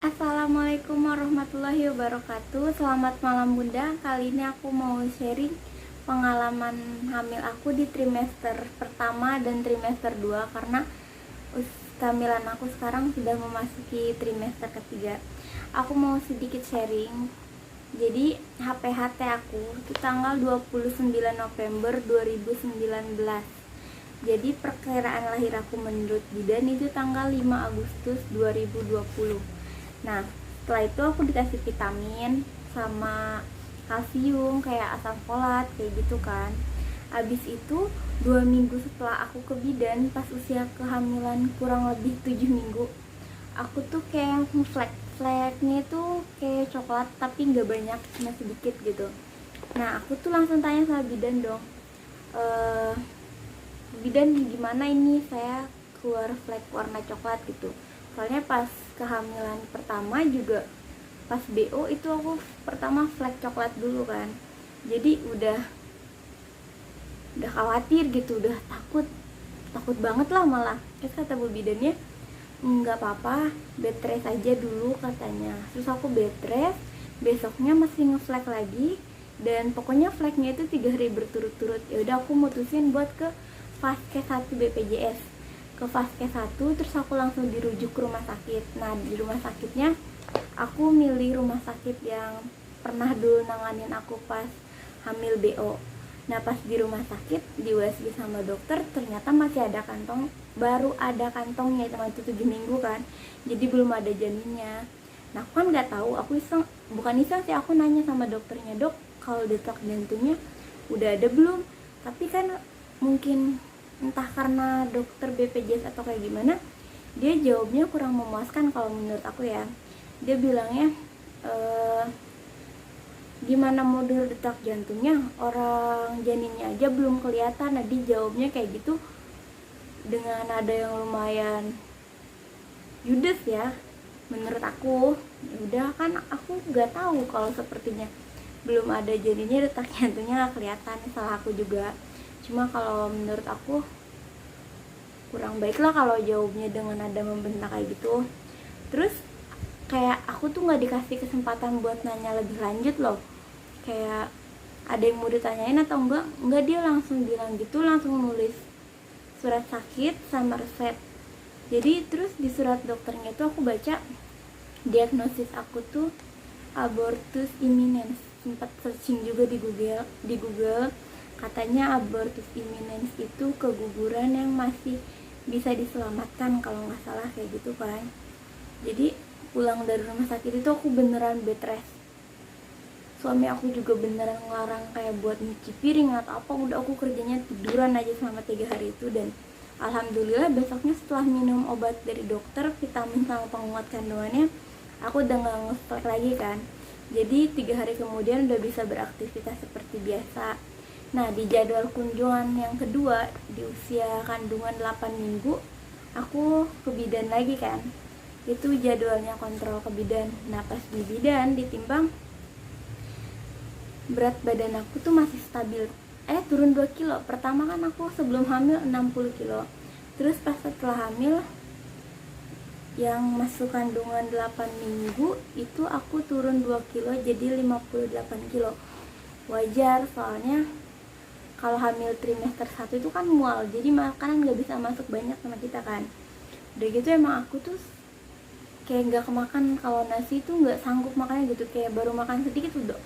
Assalamualaikum warahmatullahi wabarakatuh. Selamat malam Bunda. Kali ini aku mau sharing pengalaman hamil aku di trimester pertama dan trimester 2 karena kehamilan aku sekarang sudah memasuki trimester ketiga. Aku mau sedikit sharing. Jadi HPHT aku itu tanggal 29 November 2019. Jadi perkiraan lahir aku menurut bidan itu tanggal 5 Agustus 2020. Nah, setelah itu aku dikasih vitamin sama kalsium kayak asam folat kayak gitu kan. Abis itu 2 minggu setelah aku ke bidan, pas usia kehamilan kurang lebih 7 minggu, aku tuh kayak fleknya itu kayak coklat tapi nggak banyak, cuma sedikit gitu. Nah, aku tuh langsung tanya sama bidan dong, bidan gimana ini saya keluar flek warna coklat gitu. Soalnya pas kehamilan pertama juga pas BO itu aku pertama flek coklat dulu kan. Jadi udah khawatir gitu, udah takut banget lah malah. Terus kata bu bidannya, nggak apa-apa, bed rest aja dulu katanya. Terus aku bed rest, besoknya masih ngeflek lagi, dan pokoknya fleknya itu 3 hari berturut-turut. Ya udah aku mutusin buat ke Vaskes 1 BPJS, ke Vaskes 1. Terus aku langsung dirujuk ke rumah sakit. Nah, di rumah sakitnya aku milih rumah sakit yang pernah dulu nanganin aku pas hamil BO. Nah, pas di rumah sakit di USG sama dokter, ternyata masih ada kantong, baru ada kantongnya, teman itu 7 minggu kan, jadi belum ada janinnya. Nah, aku kan nggak tahu, aku bukan iseng sih, aku nanya sama dokternya, dok kalau detak jantungnya udah ada belum? Tapi kan mungkin entah karena dokter BPJS atau kayak gimana, dia jawabnya kurang memuaskan kalau menurut aku ya. Dia bilangnya, gimana model detak jantungnya, orang janinnya aja belum kelihatan. Nah, dia jawabnya kayak gitu dengan nada yang lumayan judes ya menurut aku. Ya udah, kan aku nggak tahu kalau sepertinya belum ada janinnya, detak jantungnya nggak kelihatan, salah aku juga. Cuma kalau menurut aku kurang baik lah kalau jawabnya dengan nada membentak kayak gitu. Terus kayak aku tuh nggak dikasih kesempatan buat nanya lebih lanjut loh, kayak ada yang mau ditanyain atau enggak, dia langsung bilang gitu, langsung nulis surat sakit sama resep. Jadi terus di surat dokternya itu aku baca diagnosis aku tuh abortus imminens. Sempat searching juga di Google, katanya abortus imminens itu keguguran yang masih bisa diselamatkan kalau nggak salah kayak gitu kan. Jadi pulang dari rumah sakit itu aku beneran bed rest. Suami aku juga beneran ngelarang kayak buat nyuci piring atau apa, udah aku kerjanya tiduran aja selama 3 hari itu. Dan alhamdulillah besoknya setelah minum obat dari dokter, vitamin sama penguat kandungannya, aku udah gak nge-flek lagi kan. Jadi 3 hari kemudian udah bisa beraktivitas seperti biasa. Nah, di jadwal kunjungan yang kedua di usia kandungan 8 minggu, aku ke bidan lagi kan. Itu jadwalnya kontrol ke bidan. Nah, pas di bidan ditimbang, berat badan aku tuh masih stabil, turun 2 kilo. Pertama kan aku sebelum hamil 60 kilo, terus pas setelah hamil yang masuk kandungan 8 minggu itu aku turun 2 kilo jadi 58 kilo. Wajar, soalnya kalau hamil trimester 1 itu kan mual, jadi makanan gak bisa masuk banyak sama kita kan. Udah gitu emang aku tuh kayak gak kemakan, kalau nasi itu gak sanggup makannya gitu, kayak baru makan sedikit udah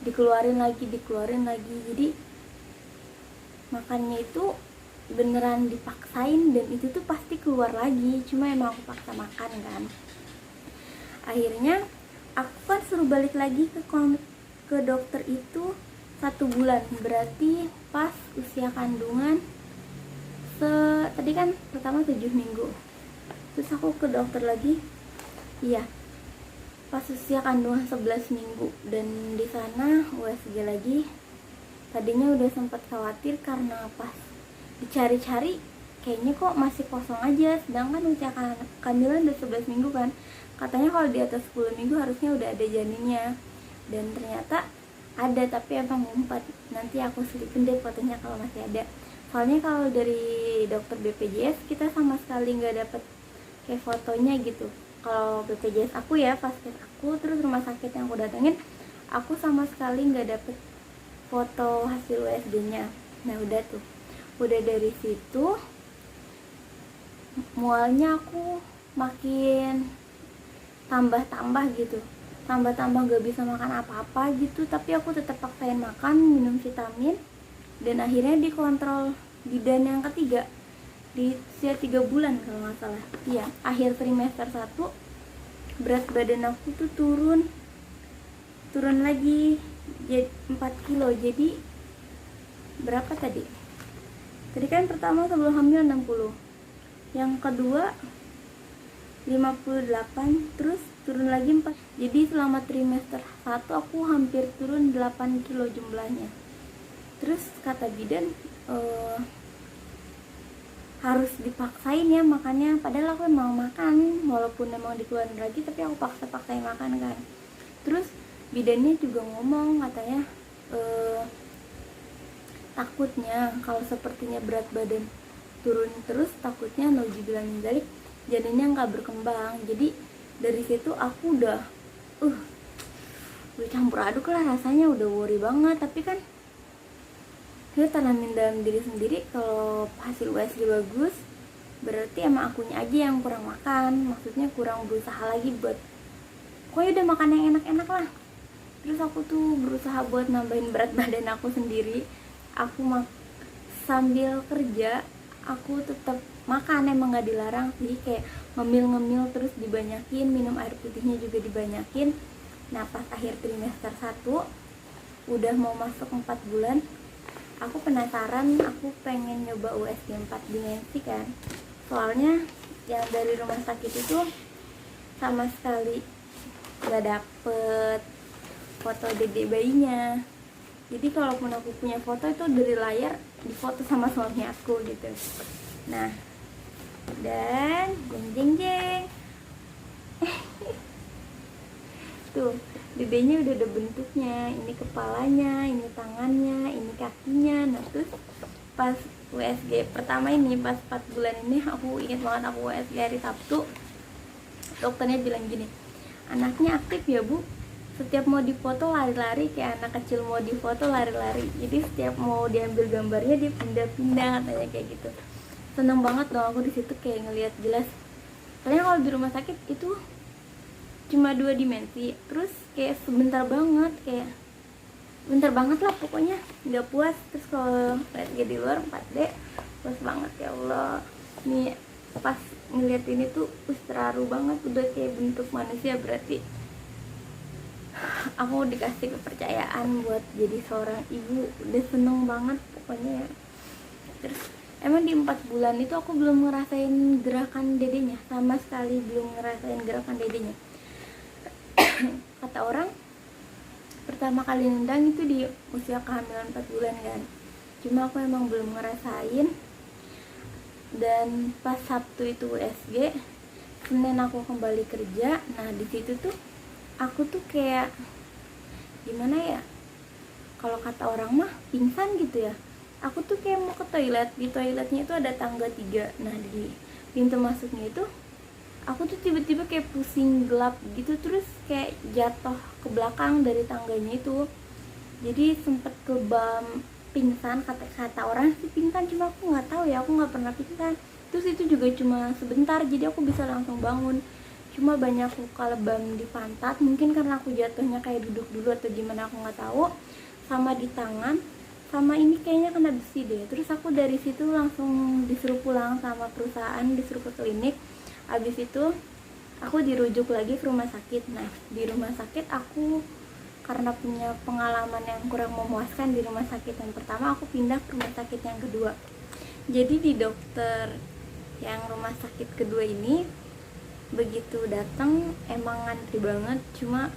dikeluarin lagi. Jadi makannya itu beneran dipaksain, dan itu tuh pasti keluar lagi, cuma emang aku paksa makan kan. Akhirnya aku kan suruh balik lagi ke dokter itu 1 bulan, berarti pas usia kandungan tadi kan pertama 7 minggu, terus aku ke dokter lagi, iya pas usia kandungan 11 minggu, dan di sana USG lagi. Tadinya udah sempat khawatir karena pas dicari-cari kayaknya kok masih kosong aja, sedangkan usia kehamilan udah 11 minggu kan. Katanya kalau di atas 10 minggu harusnya udah ada janinnya, dan ternyata ada, tapi emang ngumpet. Nanti aku selipin deh fotonya kalau masih ada. Soalnya kalau dari dokter BPJS kita sama sekali nggak dapet kayak fotonya gitu. kalau BPJS aku ya, fasilitas aku, terus rumah sakit yang aku datengin, aku sama sekali nggak dapet foto hasil USG-nya. Nah udah tuh, udah dari situ mualnya aku makin tambah gitu, tambah gak bisa makan apa-apa gitu, tapi aku tetap paksain makan, minum vitamin, dan akhirnya dikontrol bidan yang ketiga di usia 3 bulan kalau nggak salah. Iya, akhir trimester 1 berat badan aku tuh turun lagi jadi 4 kilo. Jadi berapa tadi kan pertama sebelum hamil 60, yang kedua 58, terus turun lagi 4. Jadi selama trimester 1 aku hampir turun 8 kilo jumlahnya. Terus kata bidan harus dipaksain ya makannya, padahal aku emang makan walaupun emang dikeluarin lagi, tapi aku paksain makan kan. Terus bidannya juga ngomong katanya takutnya kalau sepertinya berat badan turun terus, takutnya nauzubillah min dzalik janinnya nggak berkembang. Jadi dari situ aku udah campur aduk lah rasanya, udah worry banget. Tapi kan dia tanamin dalam diri sendiri, kalau hasil USG bagus berarti emang akunya aja yang kurang makan, maksudnya kurang berusaha lagi buat pokoknya udah makan yang enak-enak lah. Terus aku tuh berusaha buat nambahin berat badan aku sendiri. Aku sambil kerja aku tetap makan, emang gak dilarang sih, kayak ngemil terus dibanyakin, minum air putihnya juga dibanyakin. Nah pas akhir trimester 1 udah mau masuk 4 bulan, aku penasaran, aku pengen nyoba USG 4 dimensi kan, soalnya yang dari rumah sakit itu sama sekali gak dapet foto dedek bayinya. Jadi kalaupun aku punya foto itu dari layar difoto sama suami aku gitu. Nah dan jeng tuh dedenya udah ada bentuknya, ini kepalanya, ini tangannya, ini kakinya. Nah terus pas USG pertama ini, pas 4 bulan ini, aku ingat banget aku USG hari Sabtu, dokternya bilang gini, anaknya aktif ya bu, setiap mau difoto lari-lari kayak anak kecil mau difoto lari-lari, jadi setiap mau diambil gambarnya dia pindah-pindah katanya kayak gitu. Seneng banget dong aku di situ kayak ngelihat jelas, soalnya kalau di rumah sakit itu cuma 2 dimensi, terus kayak sebentar banget, kayak bentar banget lah pokoknya, nggak puas. Terus kalau lihat di luar 4D puas banget. Ya Allah, nih pas ngeliat ini tuh terharu banget, udah kayak bentuk manusia. Berarti aku dikasih kepercayaan buat jadi seorang ibu, udah seneng banget pokoknya. Terus emang di 4 bulan itu aku belum ngerasain gerakan dedenya, sama sekali belum ngerasain gerakan dedenya. Kata orang pertama kali nendang itu di usia kehamilan 4 bulan kan, cuma aku emang belum ngerasain. Dan pas Sabtu itu USG, Senin aku kembali kerja. Nah di situ tuh aku tuh kayak gimana ya, kalau kata orang mah pingsan gitu ya. Aku tuh kayak mau ke toilet, di toiletnya itu ada tangga 3. Nah di pintu masuknya itu aku tuh tiba-tiba kayak pusing gelap gitu, terus kayak jatuh ke belakang dari tangganya itu. Jadi sempet kebam pingsan, kata orang sih pingsan, cuma aku nggak tahu ya, aku nggak pernah pingsan. Terus itu juga cuma sebentar, jadi aku bisa langsung bangun. Cuma banyak luka lebam di pantat, mungkin karena aku jatuhnya kayak duduk dulu atau gimana aku nggak tahu, sama di tangan, sama ini kayaknya kena besi deh. Terus aku dari situ langsung disuruh pulang sama perusahaan, disuruh ke klinik. Habis itu aku dirujuk lagi ke rumah sakit. Nah di rumah sakit aku karena punya pengalaman yang kurang memuaskan di rumah sakit yang pertama, aku pindah ke rumah sakit yang kedua. Jadi di dokter yang rumah sakit kedua ini, begitu datang emang ngantri banget, cuma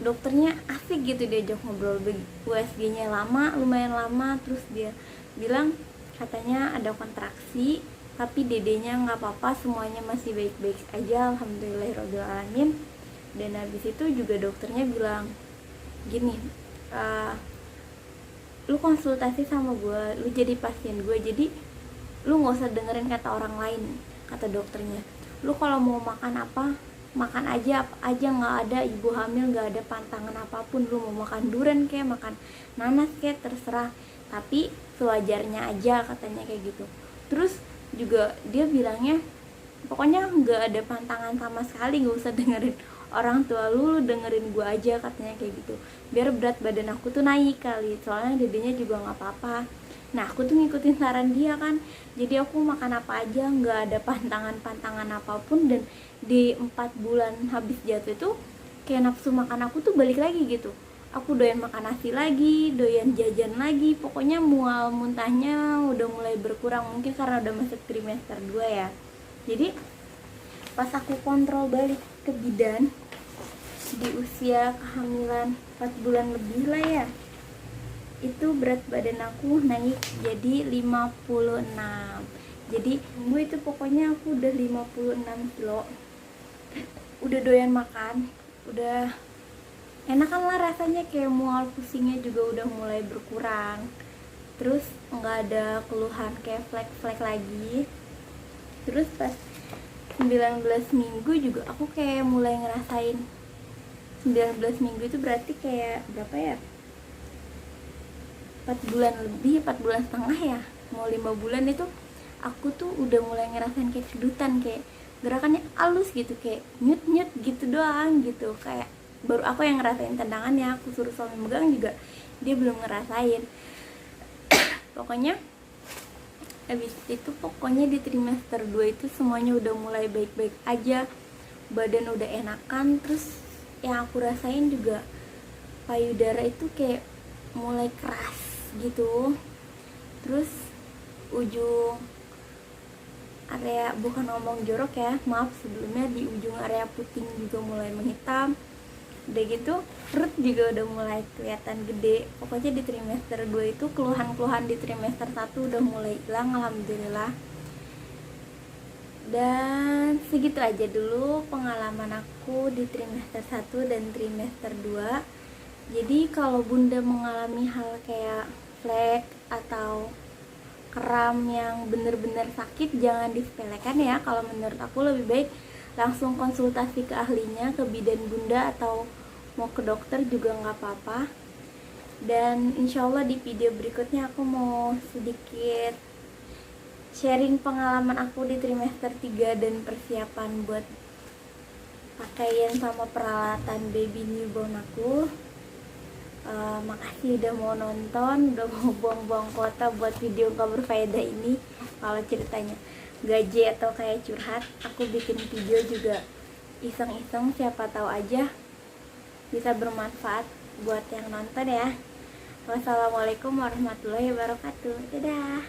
dokternya asik gitu, diajak ngobrol. USG-nya lama, lumayan lama. Terus dia bilang katanya ada kontraksi, tapi dedenya nggak apa-apa, semuanya masih baik-baik aja, alhamdulillahirobbilalamin. Dan habis itu juga dokternya bilang gini, lu konsultasi sama gue, lu jadi pasien gue, jadi lu nggak usah dengerin kata orang lain, kata dokternya. lu kalau mau makan apa makan aja, apa aja, nggak ada ibu hamil nggak ada pantangan apapun, lu mau makan durian kayak makan nanas kayak terserah, tapi sewajarnya aja katanya kayak gitu. Terus juga dia bilangnya pokoknya nggak ada pantangan sama sekali, nggak usah dengerin orang tua lu dengerin gua aja katanya kayak gitu, biar berat badan aku tuh naik kali, soalnya dedenya juga nggak apa-apa. Nah aku tuh ngikutin saran dia kan, jadi aku makan apa aja, nggak ada pantangan apapun, dan di 4 bulan habis jatuh itu kayak nafsu makan aku tuh balik lagi gitu, aku doyan makan nasi lagi, doyan jajan lagi, pokoknya mual muntahnya udah mulai berkurang, mungkin karena udah masuk trimester 2 ya. Jadi pas aku kontrol balik ke bidan di usia kehamilan 4 bulan lebih lah ya, itu berat badan aku naik jadi 56. Jadi gue itu pokoknya aku udah 56 kilo, udah doyan makan, udah enakan lah rasanya, kayak mual pusingnya juga udah mulai berkurang, terus nggak ada keluhan kayak flek-flek lagi. Terus pas 19 minggu juga aku kayak mulai ngerasain, 19 minggu itu berarti kayak berapa ya, 4 bulan lebih, 4 bulan setengah ya, mau 5 bulan itu aku tuh udah mulai ngerasain kayak kedutan, kayak gerakannya halus gitu, kayak nyut gitu doang gitu, kayak baru aku yang ngerasain tendangannya, aku suruh suami megang juga dia belum ngerasain. Pokoknya habis itu pokoknya di trimester 2 itu semuanya udah mulai baik-baik aja, badan udah enakan. Terus yang aku rasain juga payudara itu kayak mulai keras gitu, terus ujung area, bukan ngomong jorok ya, maaf sebelumnya, di ujung area puting juga mulai menghitam, udah gitu perut juga udah mulai kelihatan gede. Pokoknya di trimester 2 itu keluhan-keluhan di trimester 1 udah mulai hilang alhamdulillah. Dan segitu aja dulu pengalaman aku di trimester 1 dan trimester 2. Jadi kalau bunda mengalami hal kayak flek atau kram yang bener-bener sakit, jangan disepelekan ya. Kalau menurut aku lebih baik langsung konsultasi ke ahlinya, ke bidan bunda, atau mau ke dokter juga nggak apa-apa. Dan insya Allah di video berikutnya aku mau sedikit sharing pengalaman aku di trimester 3 dan persiapan buat pakaian sama peralatan baby newborn aku. Makasih udah mau nonton, udah mau buang-buang kuota buat video gak berfaedah ini. Kalau ceritanya gaji atau kayak curhat, aku bikin video juga iseng-iseng, siapa tahu aja bisa bermanfaat buat yang nonton ya. Wassalamualaikum warahmatullahi wabarakatuh. Dadah.